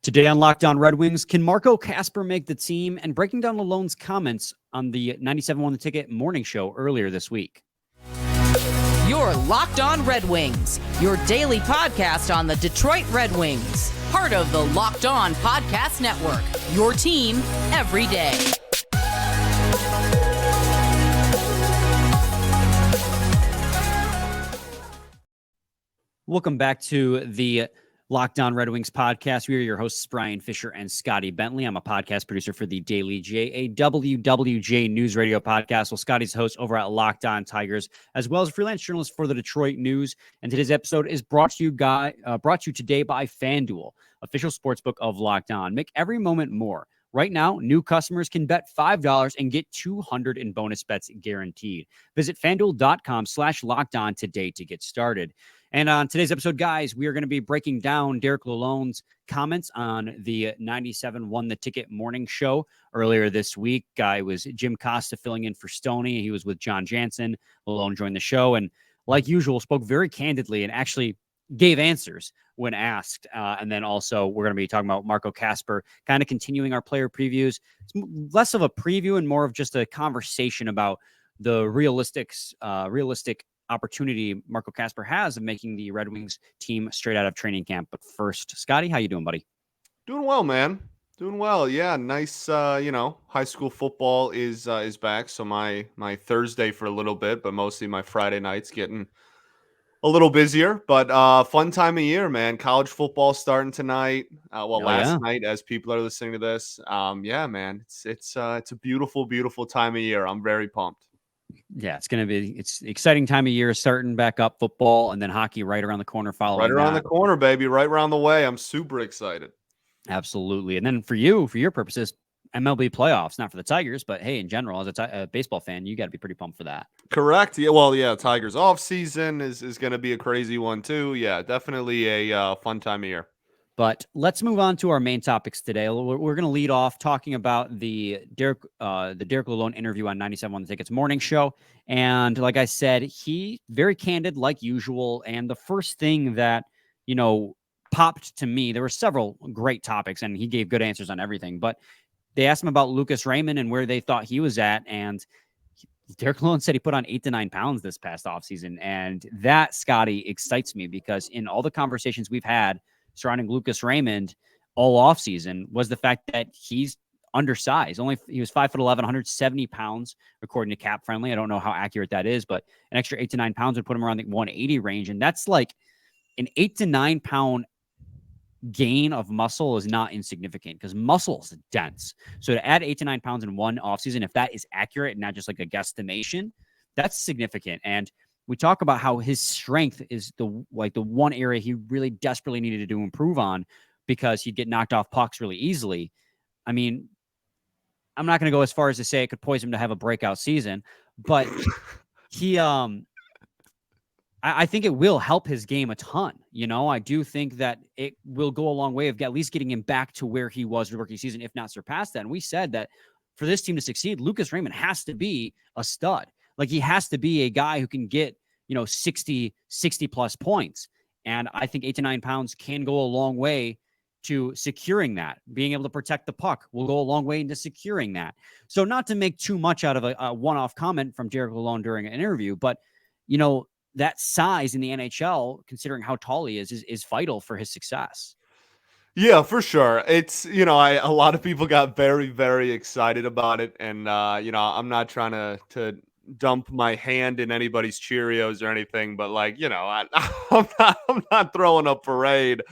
Today on Locked On Red Wings, can Marco Kasper make the team? And breaking down Lalonde's comments on the 97 Won the Ticket morning show earlier this week. You're Locked On Red Wings, your daily podcast on the Detroit Red Wings. Part of the Locked On Podcast Network, your team every day. Welcome back to the Locked On Red Wings podcast. We are your hosts, Brian Fisher and Scotty Bentley. I'm a podcast producer for the Daily J, a WWJ News Radio podcast. Well, Scotty's host over at Locked On Tigers, as well as a freelance journalist for the Detroit News. And today's episode is brought to you today by FanDuel, official sportsbook of Locked On. Make every moment more. Right now, new customers can bet $5 and get $200 in bonus bets guaranteed. Visit FanDuel.com/LockedOn today to get started. And on today's episode, guys, we are going to be breaking down Derrick Lalonde's comments on the 97 Won the Ticket morning show earlier this week. It was Jim Costa filling in for Stoney. He was with John Jansen. Lalonde joined the show and, like usual, spoke very candidly and actually gave answers when asked. And then also we're going to be talking about Marco Kasper, kind of continuing our player previews. It's less of a preview and more of just a conversation about the realistic opportunity Marco Kasper has of making the Red Wings team straight out of training camp. But first, Scotty, how you doing, buddy? Doing well, man. Doing well. Yeah, nice. High school football is back. So my Thursday for a little bit, but mostly my Friday nights getting a little busier. But fun time of year, man. College football starting tonight. Last night as people are listening to this. Yeah, man. It's a beautiful, beautiful time of year. I'm very pumped. Yeah, it's an exciting time of year, starting back up football and then hockey right around the corner following Right around that. the corner, baby. Right around the way. I'm super excited. Absolutely. And then for your purposes, MLB playoffs, not for the Tigers, but hey, in general, as a baseball fan, you got to be pretty pumped for that. Correct. Yeah. Well, yeah. Tigers off season is going to be a crazy one too. Yeah, definitely a fun time of year. But let's move on to our main topics today. We're going to lead off talking about the Derrick Lalonde interview on 97 Won the Ticket's morning show. And like I said, he very candid like usual. And the first thing that, popped to me, there were several great topics and he gave good answers on everything, but they asked him about Lucas Raymond and where they thought he was at. And Derrick Lalonde said he put on 8 to 9 pounds this past offseason. And that, Scotty, excites me because in all the conversations we've had surrounding Lucas Raymond all offseason was the fact that he's undersized. He was 5'11", 170 pounds, according to Cap Friendly. I don't know how accurate that is, but an extra 8 to 9 pounds would put him around the 180 range. And that's like an 8 to 9 pound gain of muscle is not insignificant because muscle is dense. So to add 8 to 9 pounds in one offseason, if that is accurate and not just like a guesstimation, that's significant. And we talk about how his strength is the one area he really desperately needed to improve on because he'd get knocked off pucks really easily. I mean, I'm not going to go as far as to say it could poise him to have a breakout season, but I think it will help his game a ton. I do think that it will go a long way of at least getting him back to where he was in the rookie season, if not surpass that. And we said that for this team to succeed, Lucas Raymond has to be a stud. Like he has to be a guy who can get, 60 plus points. And I think 8 to 9 pounds can go a long way to securing that. Being able to protect the puck will go a long way into securing that. So not to make too much out of a one-off comment from Derrick Lalonde during an interview, but, that size in the NHL, considering how tall he is vital for his success. Yeah, for sure. It's, a lot of people got very, very excited about it. And, I'm not trying to dump my hand in anybody's Cheerios or anything, but I'm not throwing a parade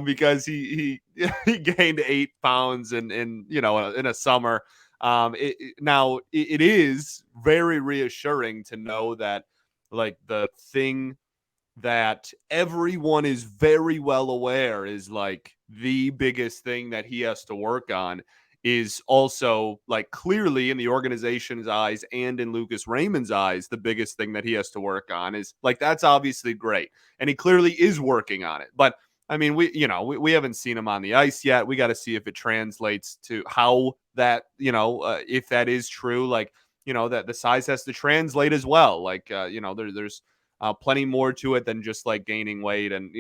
because he gained 8 pounds in a summer. It is very reassuring to know that like the thing that everyone is very well aware is like the biggest thing that he has to work on is also like clearly in the organization's eyes and in Lucas Raymond's eyes, the biggest thing that he has to work on is like, that's obviously great. And he clearly is working on it. But I mean, we haven't seen him on the ice yet. We got to see if it translates to how that, if that is true, like, that the size has to translate as well. Like, there's plenty more to it than just like gaining weight. And,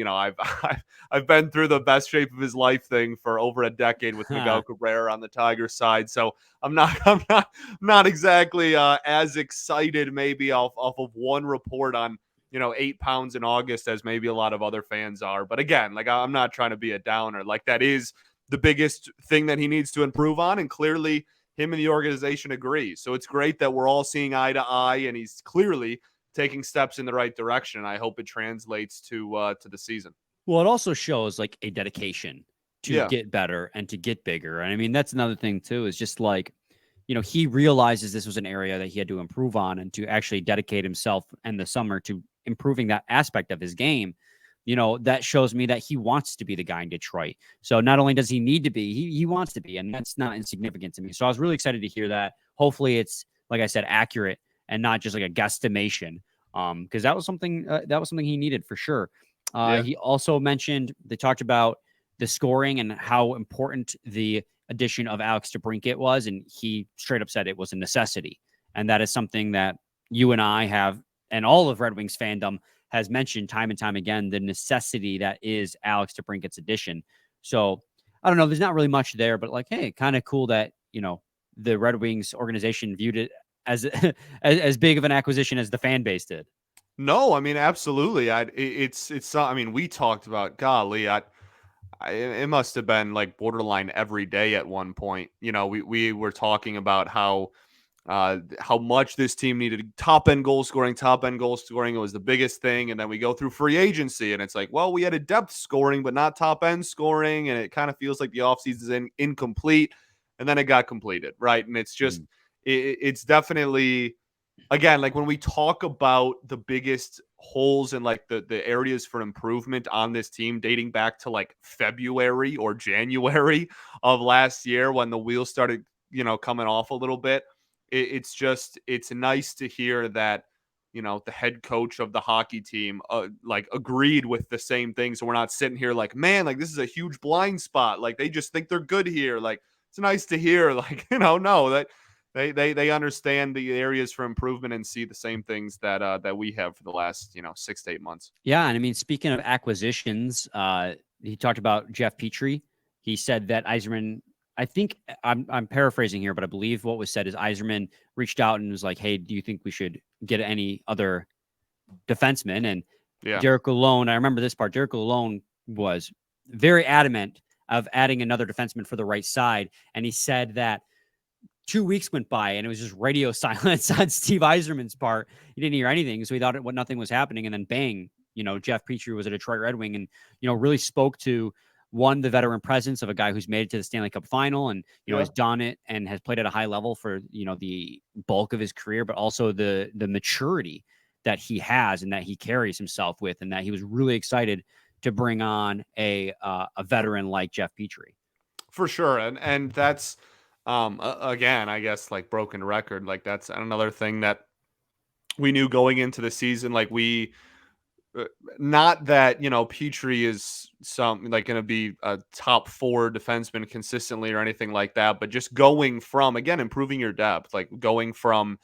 I've been through the best shape of his life thing for over a decade with Miguel Cabrera on the Tigers side. So I'm not exactly as excited maybe off of one report on, 8 pounds in August as maybe a lot of other fans are. But again, like, I'm not trying to be a downer. Like, that is the biggest thing that he needs to improve on. And clearly him and the organization agree. So it's great that we're all seeing eye to eye, and he's clearly taking steps in the right direction. I hope it translates to the season. Well, it also shows like a dedication to get better and to get bigger. And I mean, that's another thing too, is just like, he realizes this was an area that he had to improve on, and to actually dedicate himself in the summer to improving that aspect of his game. That shows me that he wants to be the guy in Detroit. So not only does he need to be, he wants to be, and that's not insignificant to me. So I was really excited to hear that. Hopefully it's, like I said, accurate and not just like a guesstimation. Because that was something he needed for sure. He also mentioned, they talked about the scoring and how important the addition of Alex DeBrincat was, and he straight up said it was a necessity. And that is something that you and I have, and all of Red Wings fandom has mentioned time and time again, the necessity that is Alex DeBrincat's addition. So I don't know, there's not really much there, but like, hey, kind of cool that, the Red Wings organization viewed it as as big of an acquisition as the fan base did. No, I mean, absolutely. I mean, we talked about, golly, it must have been like borderline every day at one point. We were talking about how much this team needed top end goal scoring. It was the biggest thing. And then we go through free agency, and it's like, well, we had a depth scoring, but not top end scoring. And it kind of feels like the offseason is incomplete. And then it got completed. Right. And it's just, it's definitely, again, like when we talk about the biggest holes and like the areas for improvement on this team dating back to like February or January of last year when the wheels started, coming off a little bit. It's nice to hear that, the head coach of the hockey team like agreed with the same thing. So we're not sitting here like, man, like this is a huge blind spot. Like they just think they're good here. Like it's nice to hear like, no, that they understand the areas for improvement and see the same things that we have for the last 6 to 8 months. Yeah, and I mean, speaking of acquisitions, he talked about Jeff Petry. He said that Yzerman, I think I'm paraphrasing here, but I believe what was said is Yzerman reached out and was like, "Hey, do you think we should get any other defensemen?" And Derrick Lalonde, I remember this part. Derrick Lalonde was very adamant of adding another defenseman for the right side, and he said that 2 weeks went by and it was just radio silence on Steve Yzerman's part. He didn't hear anything, so he thought nothing was happening. And then bang, Jeff Petry was a Detroit Red Wing, and really spoke to the veteran presence of a guy who's made it to the Stanley Cup final and has done it and has played at a high level for the bulk of his career, but also the maturity that he has and that he carries himself with, and that he was really excited to bring on a veteran like Jeff Petry. For sure, and that's. Again, I guess like broken record, like that's another thing that we knew going into the season. Like not that, Petry is going to be a top 4 defenseman consistently or anything like that, but just going from, again, improving your depth, like going from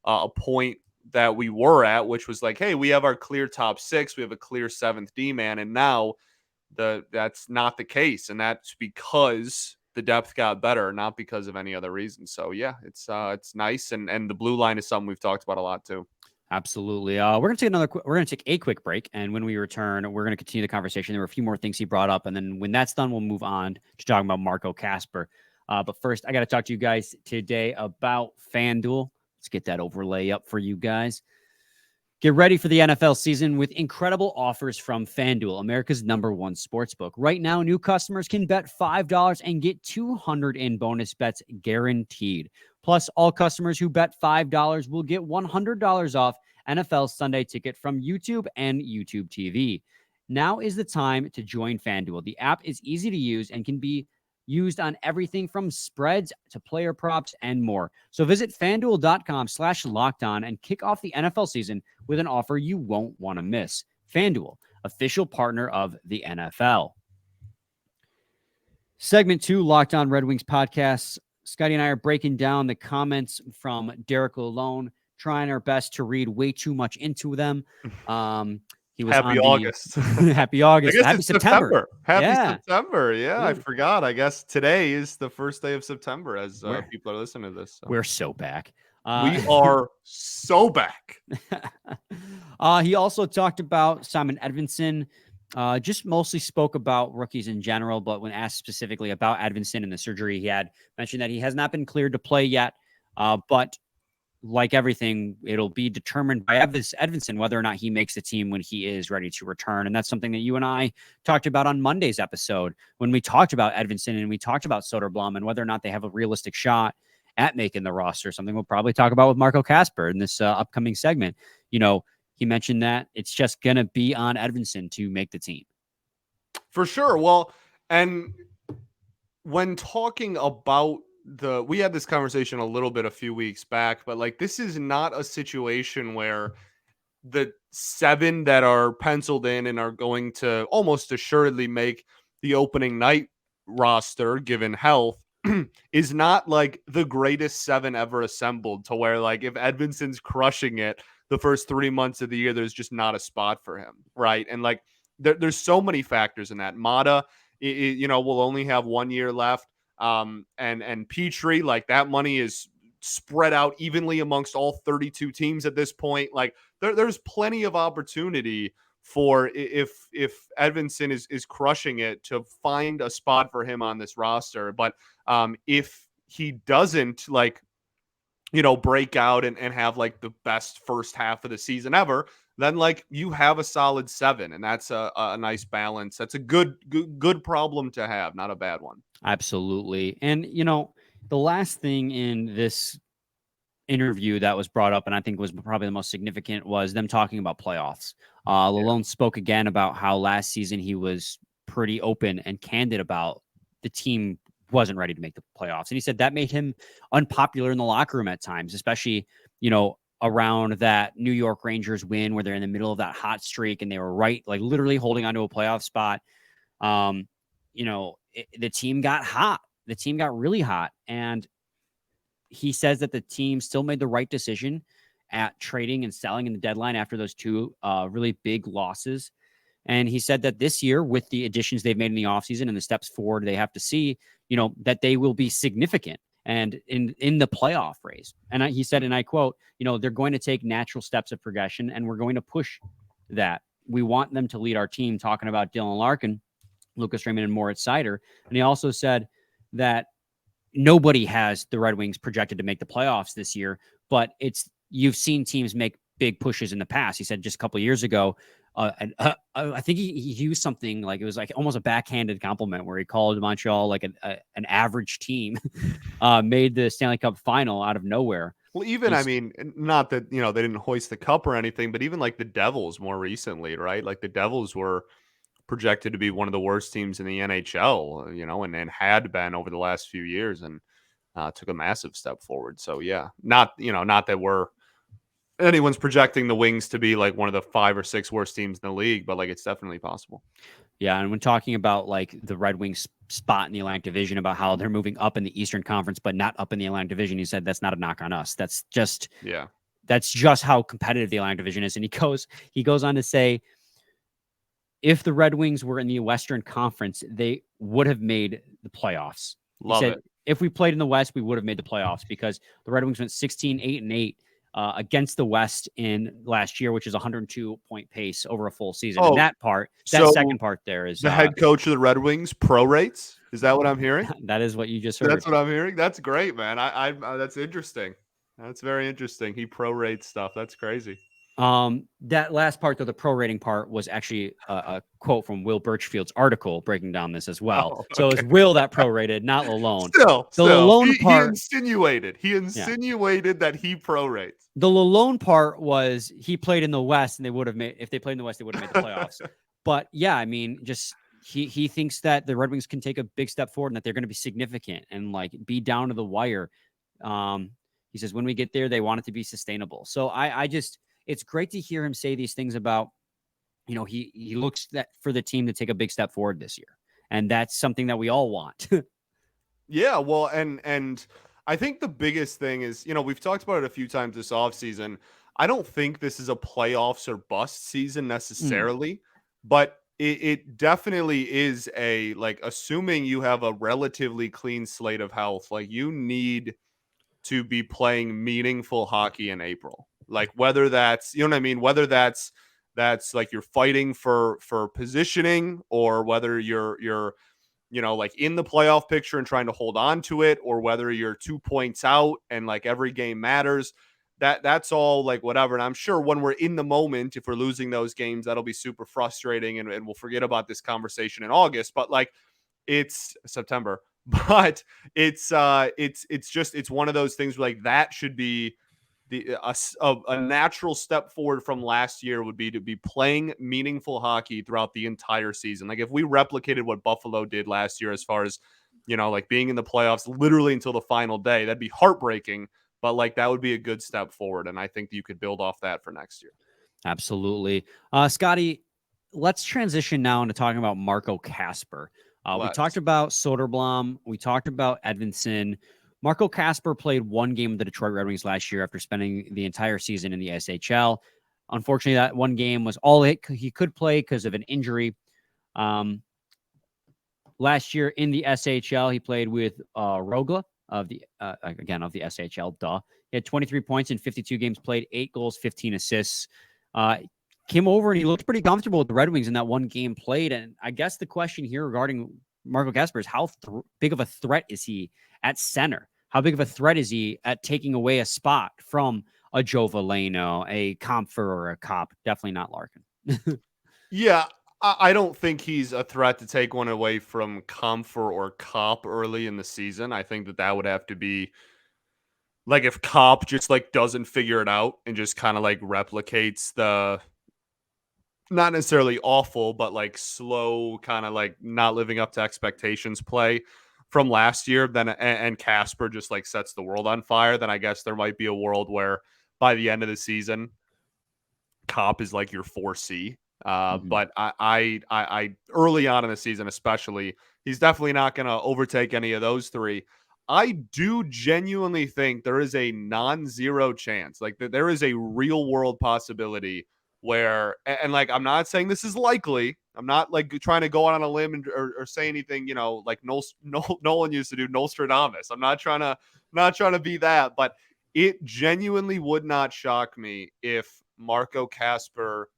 a point that we were at, which was like, hey, we have our clear top 6, we have a clear 7th D man. And now that's not the case. And that's because the depth got better, not because of any other reason. So yeah, it's nice. And the blue line is something we've talked about a lot too. Absolutely. We're going to take a quick break. And when we return, we're going to continue the conversation. There were a few more things he brought up. And then when that's done, we'll move on to talking about Marco Kasper. But first, I got to talk to you guys today about FanDuel. Let's get that overlay up for you guys. Get ready for the NFL season with incredible offers from FanDuel, America's #1 sportsbook. Right now, new customers can bet $5 and get $200 in bonus bets guaranteed. Plus, all customers who bet $5 will get $100 off NFL Sunday Ticket from YouTube and YouTube TV. Now is the time to join FanDuel. The app is easy to use and can be used on everything from spreads to player props and more. So visit FanDuel.com/lockedon and kick off the NFL season with an offer you won't want to miss. FanDuel, official partner of the NFL. Segment 2, Locked On Red Wings podcast. Scotty and I are breaking down the comments from Derrick Lalonde trying our best to read way too much into them. He was Happy on August. Happy August. Happy September. Happy Yeah. September. Yeah, I We're- forgot. I guess today is the first day of September as We're- people are listening to this. So. We're so back. We are so back. He also talked about Simon Edvinsson, just mostly spoke about rookies in general, but when asked specifically about Edvinsson and the surgery he had, mentioned that he has not been cleared to play yet, but like everything, it'll be determined by Edvinsson whether or not he makes the team when he is ready to return. And that's something that you and I talked about on Monday's episode when we talked about Edvinsson and we talked about Soderblom and whether or not they have a realistic shot at making the roster, something we'll probably talk about with Marco Kasper in this upcoming segment. He mentioned that it's just going to be on Edvinsson to make the team. For sure. Well, and when talking about we had this conversation a little bit a few weeks back, but like, this is not a situation where the 7 that are penciled in and are going to almost assuredly make the opening night roster, given health, is not like the greatest 7 ever assembled to where, like, if Edvinsson's crushing it the first 3 months of the year, there's just not a spot for him. Right. And like, there's so many factors in that. Mata, will only have 1 year left. And Petry, like, that money is spread out evenly amongst all 32 teams at this point. Like, there's plenty of opportunity for, if Edvinsson is crushing it, to find a spot for him on this roster. But if he doesn't, like, break out and have like the best first half of the season ever, then like you have a solid 7, and that's a nice balance. That's a good problem to have, not a bad one. Absolutely. And, the last thing in this interview that was brought up, and I think was probably the most significant, was them talking about playoffs. Lalonde spoke again about how last season he was pretty open and candid about the team wasn't ready to make the playoffs. And he said that made him unpopular in the locker room at times, especially, around that New York Rangers win where they're in the middle of that hot streak and they were literally holding onto a playoff spot. The team got hot. The team got really hot. And he says that the team still made the right decision at trading and selling in the deadline after those 2 really big losses. And he said that this year, with the additions they've made in the offseason and the steps forward they have to see, that they will be significant and in the playoff race. And he said, and I quote, they're going to take natural steps of progression, and we're going to push that. We want them to lead our team, talking about Dylan Larkin, Lucas Raymond, and More.Right. And he also said that nobody has the Red Wings projected to make the playoffs this year, but you've seen teams make big pushes in the past. He said just a couple of years ago, I think he used something like, it was like almost a backhanded compliment where he called Montreal like an average team, made the Stanley Cup final out of nowhere. Well, even, I mean, not that, they didn't hoist the cup or anything, but even like the Devils more recently, right? Like the Devils were projected to be one of the worst teams in the NHL, and had been over the last few years, and took a massive step forward. So yeah, not that anyone's projecting the Wings to be like one of the 5 or 6 worst teams in the league, but like it's definitely possible. Yeah, and when talking about like the Red Wings spot in the Atlantic Division, about how they're moving up in the Eastern Conference but not up in the Atlantic Division, he said that's not a knock on us. That's just how competitive the Atlantic Division is. And he goes on to say, if the Red Wings were in the Western Conference, they would have made the playoffs. Love it. If we played in the West, we would have made the playoffs, because the Red Wings went 16-8-8 against the West in last year, which is 102-point pace over a full season. And that second part there is the head coach of the Red Wings prorates. Is that what I'm hearing? That is what you just heard. That's what I'm hearing. That's great, man. I that's interesting. That's very interesting. He prorates stuff. That's crazy. That last part, though, the prorating part, was actually a quote from Will Birchfield's article breaking down this as well. Oh, okay. So it's Will that prorated, not Lalonde. Still, Lalonde part, he insinuated that he prorates. The Lalonde part was he played in the West, and they would have made, if they played in the West, they would have made the playoffs. But yeah, I mean, just he thinks that the Red Wings can take a big step forward and that they're going to be significant and like be down to the wire. He says when we get there, they want it to be sustainable. So it's great to hear him say these things about, he looks for the team to take a big step forward this year. And that's something that we all want. Yeah. Well, and I think the biggest thing is, we've talked about it a few times this offseason. I don't think this is a playoffs or bust season necessarily, but it definitely is assuming you have a relatively clean slate of health, like you need to be playing meaningful hockey in April. Like whether that's, you know what I mean, whether that's like you're fighting for positioning, or whether you're like in the playoff picture and trying to hold on to it, or whether you're 2 points out and like every game matters. That's all like whatever. And I'm sure when we're in the moment, if we're losing those games, that'll be super frustrating, and we'll forget about this conversation in August. But like it's September. But it's one of those things where like that should be a natural step forward from last year, would be to be playing meaningful hockey throughout the entire season. Like if we replicated what Buffalo did last year, as far as, like being in the playoffs literally until the final day, that'd be heartbreaking, but like that would be a good step forward. And I think you could build off that for next year. Absolutely. Scotty, let's transition now into talking about Marco Kasper. We talked about Soderblom. We talked about Edvinsson. Marco Kasper played one game with the Detroit Red Wings last year after spending the entire season in the SHL. Unfortunately, that one game was all he could play because of an injury. Last year in the SHL, he played with Rogla of the SHL. Duh. He had 23 points in 52 games played, 8 goals, 15 assists. Came over and he looked pretty comfortable with the Red Wings in that one game played. And I guess the question here regarding Marco Kasper is how big of a threat is he at center? How big of a threat is he at taking away a spot from a Joe Veleno, a Kampfer, or a Kopp? Definitely not Larkin. Yeah, I don't think he's a threat to take one away from Kampfer or Kopp early in the season. I think that would have to be like if Kopp just like doesn't figure it out and just kind of like replicates the not necessarily awful, but like slow, kind of like not living up to expectations play from last year, then and Kasper just like sets the world on fire, then I guess there might be a world where by the end of the season, Kopp is like your 4C. But I early on in the season, especially, he's definitely not going to overtake any of those three. I do genuinely think there is a non-zero chance, like that there is a real world possibility where, and like, I'm not saying this is likely. I'm not like trying to go out on a limb or say anything, like Nolan used to do, Nostradamus. I'm not trying to be that, but it genuinely would not shock me if Marco Kasper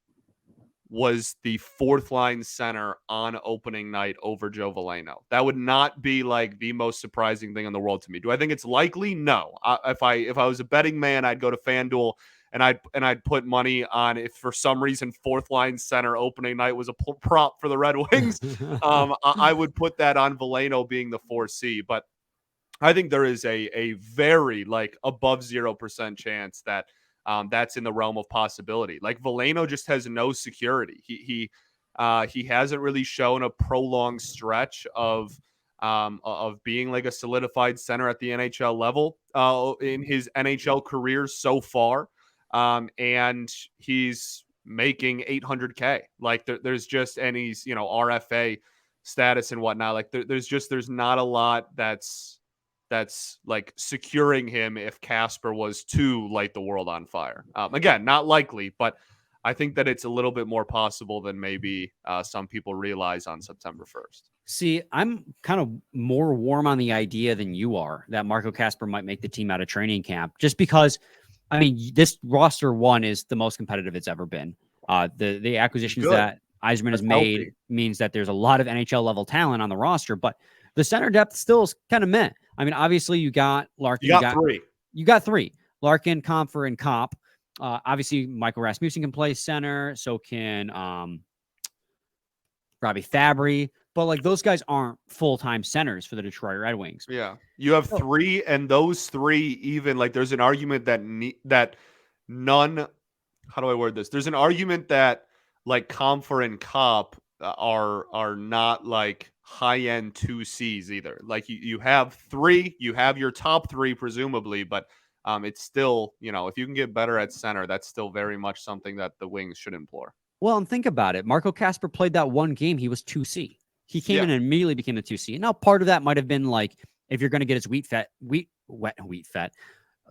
was the fourth line center on opening night over Joe Veleno. That would not be like the most surprising thing in the world to me. Do I think it's likely? No. If I was a betting man, I'd go to FanDuel and I'd put money on, if for some reason fourth line center opening night was a prop for the Red Wings. I would put that on Veleno being the 4C. But I think there is a very like above 0% chance that that's in the realm of possibility. Like Veleno just has no security. He hasn't really shown a prolonged stretch of being like a solidified center at the NHL level in his NHL career so far. And he's making $800K. Like there's just, and he's, RFA status and whatnot. Like there's not a lot that's like securing him if Kasper was to light the world on fire. Again, not likely, but I think that it's a little bit more possible than maybe some people realize on September 1st. See, I'm kind of more warm on the idea than you are that Marco Kasper might make the team out of training camp, just because, I mean, this roster one is the most competitive it's ever been. The acquisitions that Yzerman has made means that there's a lot of NHL level talent on the roster, but the center depth still is kind of meh. I mean, obviously you got Larkin. You got three. Larkin, Kampfer, and Kopp. Obviously, Michael Rasmussen can play center. So can Robbie Fabry. But like those guys aren't full-time centers for the Detroit Red Wings. Yeah. You have three, and those three, even like there's an argument that none, how do I word this? There's an argument that like Kampfer and Kopp are not like high-end 2Cs either. Like you have three, you have your top three presumably, but it's still, if you can get better at center, that's still very much something that the Wings should implore. Well, and think about it. Marco Kasper played that one game. He was 2C. He came in and immediately became the 2C. And now part of that might have been like if you're going to get his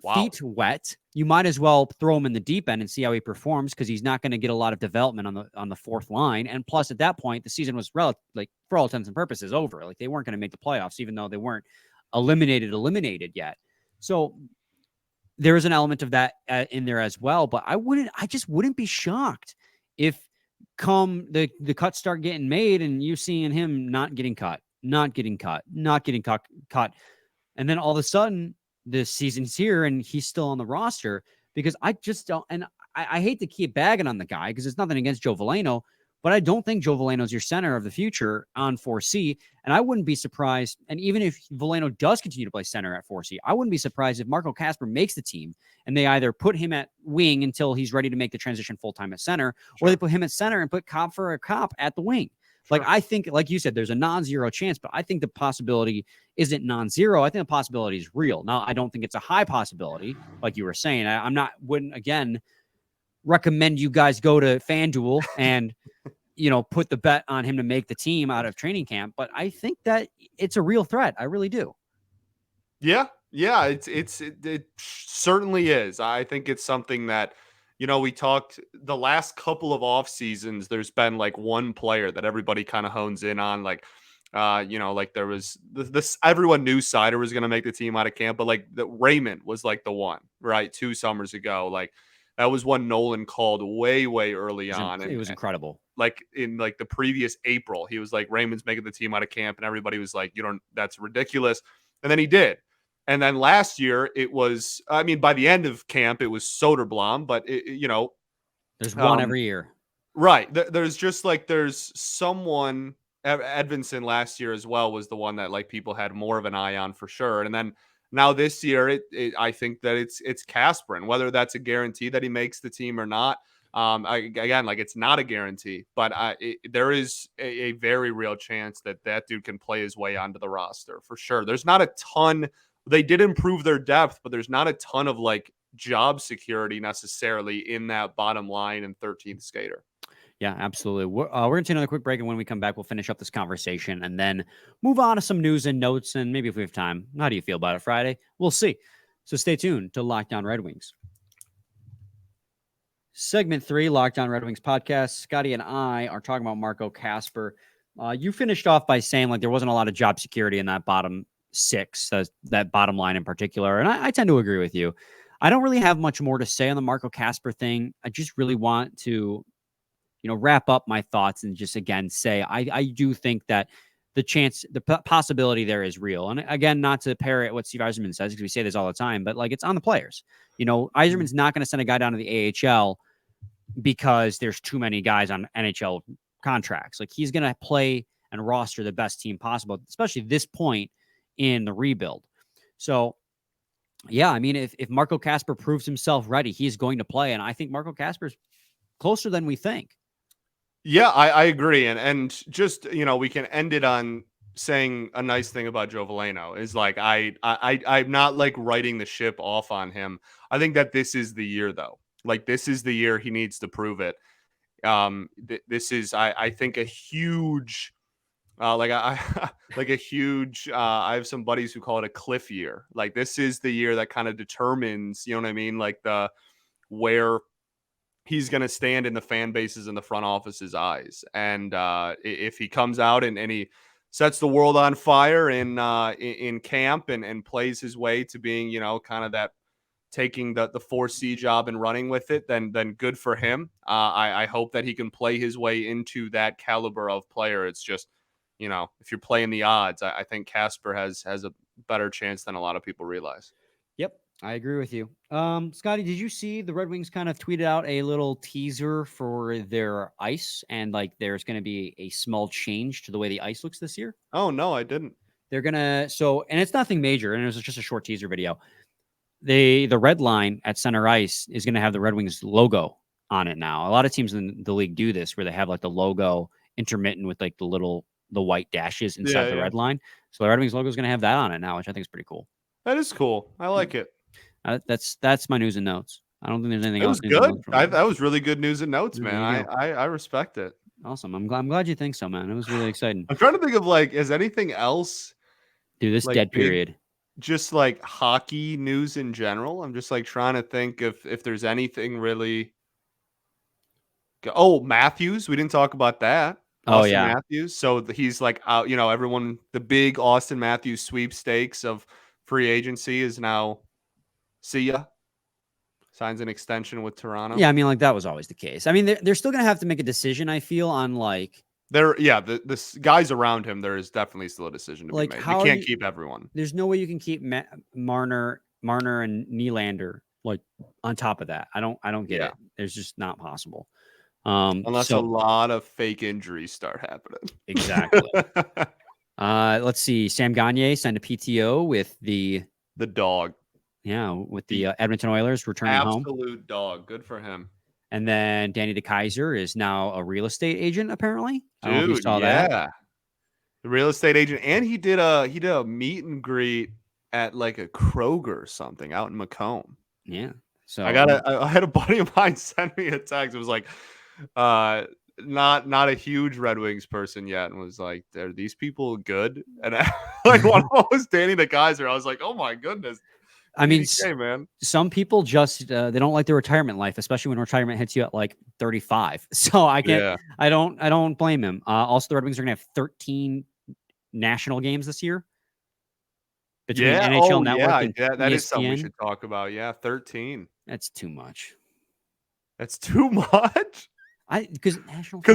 Wow. feet wet, you might as well throw him in the deep end and see how he performs, because he's not going to get a lot of development on the fourth line. And plus, at that point, the season was like, for all intents and purposes, over. Like, they weren't going to make the playoffs, even though they weren't eliminated yet. So there is an element of that in there as well. But I just wouldn't be shocked if come the cuts start getting made and you seeing him not getting cut, and then all of a sudden this season's here and he's still on the roster, because I just don't. And I hate to keep bagging on the guy because it's nothing against Joe Veleno, but I don't think Joe Veleno is your center of the future on 4C. And I wouldn't be surprised. And even if Veleno does continue to play center at 4C, I wouldn't be surprised if Marco Kasper makes the team and they either put him at wing until he's ready to make the transition full-time at center, or they put him at center and put Kopfer at the wing. Like, I think, like you said, there's a non-zero chance, but I think the possibility isn't non-zero. I think the possibility is real. Now, I don't think it's a high possibility, like you were saying. Wouldn't again recommend you guys go to FanDuel and put the bet on him to make the team out of training camp. But I think that it's a real threat. I really do. Yeah, it certainly is. I think it's something that, we talked the last couple of off seasons. There's been like one player that everybody kind of hones in on, like, like there was this. Everyone knew Sider was going to make the team out of camp, but like the Raymond was like the one, right? 2 summers ago, like that was one Nolan called way early on. It was incredible. Like in like the previous April, he was like, Raymond's making the team out of camp, and everybody was like, that's ridiculous. And then he did. And then last year it was, by the end of camp, it was Soderblom, but there's one every year. Right. There's just like, there's someone, Edvinsson last year as well was the one that like people had more of an eye on for sure. And then now this year, I think that it's Kasper, and whether that's a guarantee that he makes the team or not. Again, like, it's not a guarantee, but there is a very real chance that dude can play his way onto the roster for sure. There's not a ton. They did improve their depth, but there's not a ton of like job security necessarily in that bottom line and 13th skater. Yeah, absolutely. We're going to take another quick break, and when we come back, we'll finish up this conversation and then move on to some news and notes, and maybe if we have time. How do you feel about it Friday? We'll see. So stay tuned to Locked On Red Wings. Segment 3, Locked On Red Wings podcast. Scotty and I are talking about Marco Kasper. You finished off by saying like there wasn't a lot of job security in that bottom 6, that bottom line in particular, and I tend to agree with you. I don't really have much more to say on the Marco Kasper thing. I just really want to wrap up my thoughts and just again say I do think that the possibility there is real. And again, not to parrot what Steve Yzerman says, because we say this all the time, but like, it's on the players. Yzerman's not going to send a guy down to the AHL because there's too many guys on NHL contracts. Like, he's going to play and roster the best team possible, especially this point in the rebuild. So yeah, if Marco Kasper proves himself ready, he's going to play. And I think Marco Kasper's closer than we think. Yeah, I agree. And just, we can end it on saying a nice thing about Joe Veleno is like, I'm not like writing the ship off on him. I think that this is the year though. Like, this is the year he needs to prove it. This is, I think, a huge, I have some buddies who call it a cliff year. Like, this is the year that kind of determines, like where he's going to stand in the fan bases and the front office's eyes. And if he comes out and he sets the world on fire in camp and plays his way to being, kind of that taking the 4C job and running with it, then good for him. I hope that he can play his way into that caliber of player. It's just, if you're playing the odds, I think Kasper has a better chance than a lot of people realize. Yep. I agree with you. Scotty, did you see the Red Wings kind of tweeted out a little teaser for their ice, and like there's going to be a small change to the way the ice looks this year? Oh, no, I didn't. They're going to, and it's nothing major, and it was just a short teaser video. The red line at center ice is going to have the Red Wings logo on it now. A lot of teams in the league do this, where they have like the logo intermittent with like the white dashes inside the red line. So the Red Wings logo is going to have that on it now, which I think is pretty cool. That is cool. I like it. That's my news and notes. I don't think there's anything else. It was good. That was really good news and notes, man. I respect it. Awesome. I'm glad you think so, man. It was really exciting. I'm trying to think of like, is anything else Dude, this Like dead big, period. just like hockey news in general. I'm just like trying to think if there's anything really. Oh, Matthews. We didn't talk about that. Oh Austin yeah. Matthews. So he's like out, everyone, the big Austin Matthews sweepstakes of free agency is now, see ya. Signs an extension with Toronto. Yeah, I mean, like that was always the case. I mean, they're still gonna have to make a decision, I feel, on like The guys around him, there is definitely still a decision to be like made. how You are can't you keep everyone. there's no way you can keep Marner and Nylander like on top of that. I don't get Yeah. it. There's just not possible. Unless a So lot of fake injuries start happening. exactly. Let's see. Sam Gagner signed a PTO with the dog. Edmonton Oilers returning home. Absolute dog. Good for him. And then Danny DeKaiser is now a real estate agent, apparently. I don't know if you Dude, saw yeah. that. The real estate agent. And he did a meet and greet at like a Kroger or something out in Macomb. Yeah. So I had a buddy of mine send me a text. It was like, not a huge Red Wings person yet, and was like, "Are these people good?" And like one of them was Danny DeKaiser. I was like, "Oh my goodness." I mean, DK, man. some people just they don't like their retirement life, especially when retirement hits you at like 35. So I can't. Yeah. I don't blame him. Also, the Red Wings are gonna have 13 national games this year between NHL Network and that ESPN. is something we should talk about. Yeah, 13. That's too much. That's too much. Because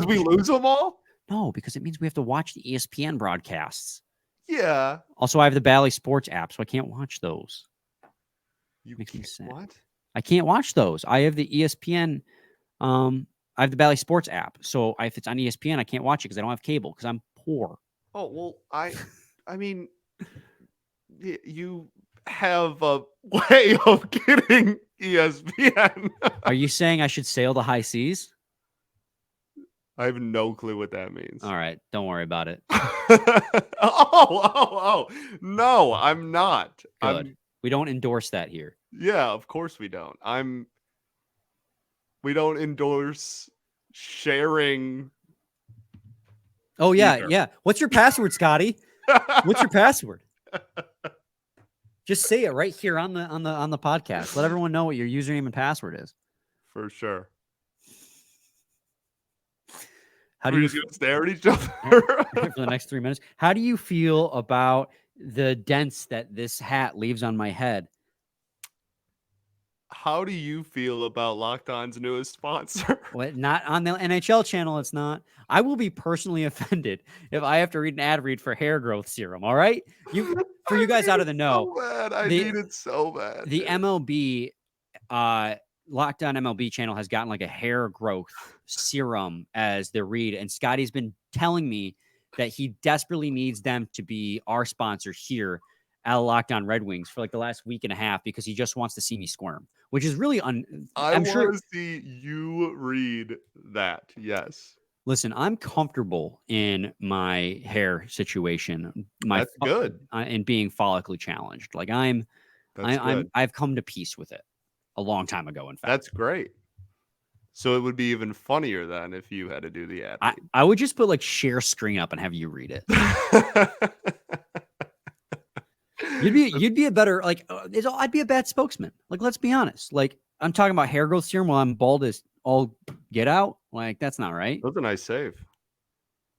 we lose them all. No, because it means we have to watch the ESPN broadcasts. Yeah. Also, I have the Bally Sports app, so I can't watch those. You Makes me can't, sad. what? I can't watch those. I have the ESPN. I have the Bally Sports app, so if it's on ESPN, I can't watch it because I don't have cable because I'm poor. Oh well, I mean, you have a way of getting ESPN. Are you saying I should sail the high seas? I have no clue what that means. All right, don't worry about it. Oh, no, I'm not. Good. We don't endorse that here. Yeah, of course we don't. We don't endorse sharing. Oh yeah, either. yeah. What's your password, Scotty? What's your password? Just say it right here on the podcast. Let everyone know what your username and password is. For sure. How do you just gonna stare at each other for the next 3 minutes? How do you feel about the dents that this hat leaves on my head? How do you feel about Locked On's newest sponsor? What? Not on the NHL channel. It's not. I will be personally offended if I have to read an ad read for hair growth serum. All right, for you guys out of the know, I need it so bad. The MLB, Locked On MLB channel has gotten like a hair growth serum as the read, and Scotty's been telling me that he desperately needs them to be our sponsor here at Locked On Red Wings for like the last week and a half because he just wants to see me squirm, which is really I'm sure to see you read that. Yes. Listen, I'm comfortable in my hair situation. That's good. In being follically challenged. Like I've come to peace with it a long time ago. In fact, that's great. So it would be even funnier then if you had to do the ad. I would just put like share screen up and have you read it. You'd be a better I'd be a bad spokesman. Like, let's be honest. Like, I'm talking about hair growth serum while I'm bald as all get out. Like, that's not right. That's a nice save.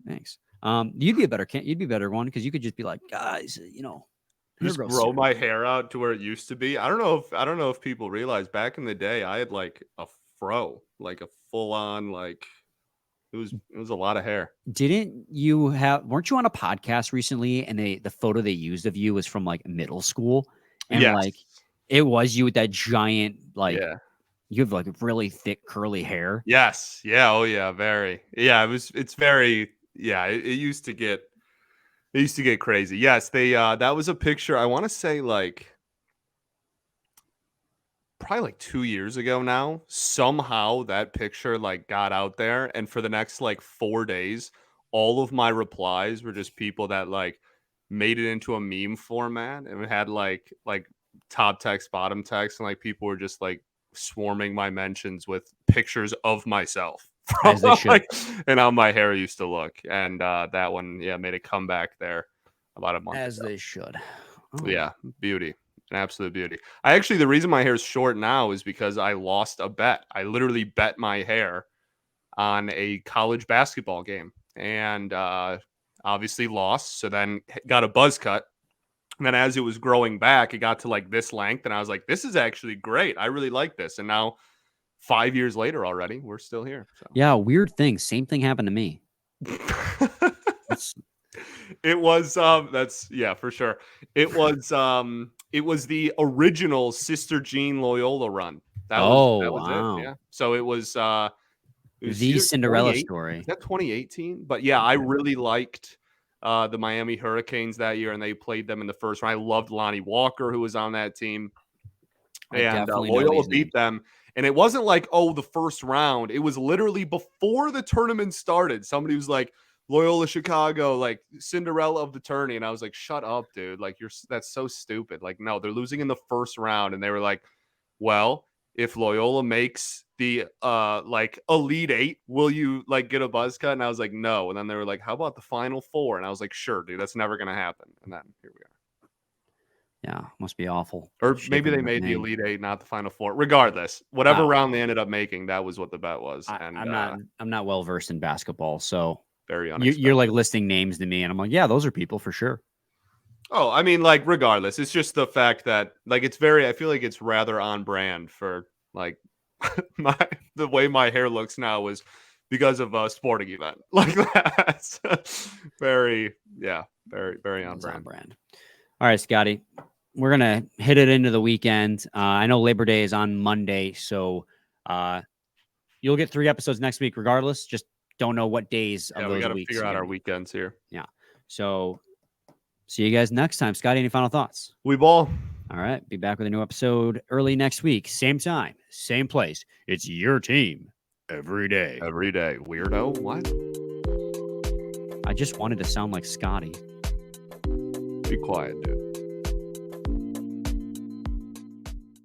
Thanks. You'd be a better one because you could just be like, guys, just grow my hair out to where it used to be. I don't know if people realize back in the day I had like a fro, like a full on like it was a lot of hair. Weren't you on a podcast recently and the photo they used of you was from like middle school? And yes. like it was you with that giant you have like really thick curly hair. Yes. Yeah. Oh yeah. Very. Yeah. It's very. Yeah. It used to get crazy. Yes. That was a picture. I want to say like probably like 2 years ago now. Somehow that picture like got out there, and for the next like 4 days, all of my replies were just people that like made it into a meme format and it had like top text, bottom text, and like people were just like swarming my mentions with pictures of myself as they should. And how my hair used to look. And that one, made a comeback there. about a month As ago. they should. Oh. Yeah, beauty. An absolute beauty. The reason my hair is short now is because I lost a bet. I literally bet my hair on a college basketball game and obviously lost. So then got a buzz cut. And then as it was growing back, it got to like this length. And I was like, this is actually great. I really like this. And now 5 years later already, we're still here. So. Yeah, weird thing. Same thing happened to me. It was that's yeah, for sure. It was the original Sister Jean Loyola run. That was wow. it. Yeah. So it was The Cinderella story. Is that 2018? But yeah, I really liked the Miami Hurricanes that year, and they played them in the first round. I loved Lonnie Walker, who was on that team. And Loyola beat them. And it wasn't like, oh, the first round. It was literally before the tournament started. Somebody was like, Loyola Chicago, like Cinderella of the tourney. And I was like, shut up, dude. Like, that's so stupid. Like, no, they're losing in the first round. And they were like, well, if Loyola makes the like Elite Eight, will you like get a buzz cut? And I was like, no. And then they were like, how about the Final Four? And I was like, sure, dude, that's never gonna happen. And then here we are. Yeah, must be awful. Or maybe they made the Elite Eight, not the Final Four. Regardless, whatever round they ended up making, that was what the bet was. I'm not well versed in basketball, so very unexpected. You're like listing names to me, and I'm like, yeah, those are people for sure. Oh, I mean, like, regardless, it's just the fact that, like, I feel like it's rather on brand for, like, the way my hair looks now is because of a sporting event. Like, that's very on brand. All right, Scotty, we're going to hit it into the weekend. I know Labor Day is on Monday, so you'll get 3 episodes next week regardless. Just don't know what days of those weeks. We got to figure out our weekends here. Yeah. So see you guys next time. Scotty, any final thoughts? We ball. All right. Be back with a new episode early next week. Same time, same place. It's your team every day. Every day. Weirdo. What? I just wanted to sound like Scotty. Be quiet, dude.